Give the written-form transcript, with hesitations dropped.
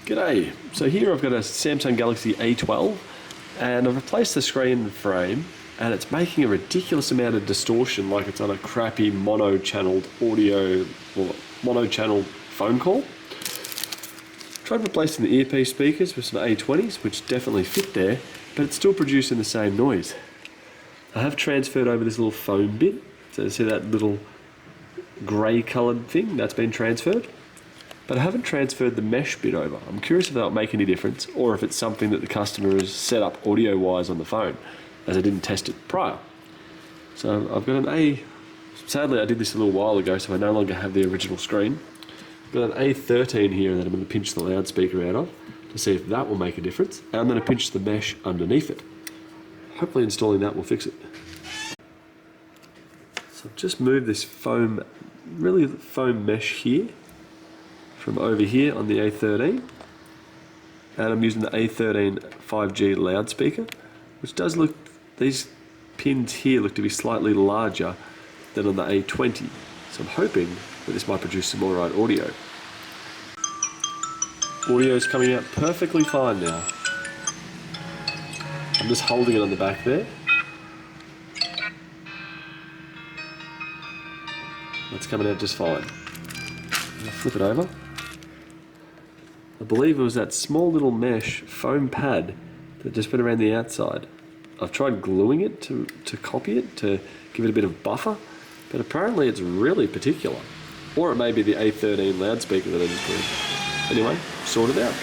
G'day. So here I've got a Samsung Galaxy A12 and I've replaced the screen and frame and it's making a ridiculous amount of distortion like it's on a crappy mono-channeled audio or mono-channel phone call. Tried replacing the earpiece speakers with some A20s which definitely fit there, but it's still producing the same noise. I have transferred over this little foam bit, so see that little grey coloured thing, that's been transferred. But I haven't transferred the mesh bit over. I'm curious if that'll make any difference or if it's something that the customer has set up audio-wise on the phone, as I didn't test it prior. So I've got sadly I did this a little while ago, so I no longer have the original screen. I've got an A13 here that I'm going to pinch the loudspeaker out of to see if that will make a difference. And I'm going to pinch the mesh underneath it. Hopefully installing that will fix it. So I've just moved this foam mesh here from over here on the A13, and I'm using the A13 5G loudspeaker, which does look, these pins here look to be slightly larger than on the A20, so I'm hoping that this might produce some alright audio. Audio is coming out perfectly fine now. I'm just holding it on the back there. That's coming out just fine. I'll flip it over. I believe it was that small little mesh foam pad that just went around the outside. I've tried gluing it to copy it, to give it a bit of buffer, but apparently it's really particular. Or it may be the A13 loudspeaker that I just put in. Anyway, sort it out.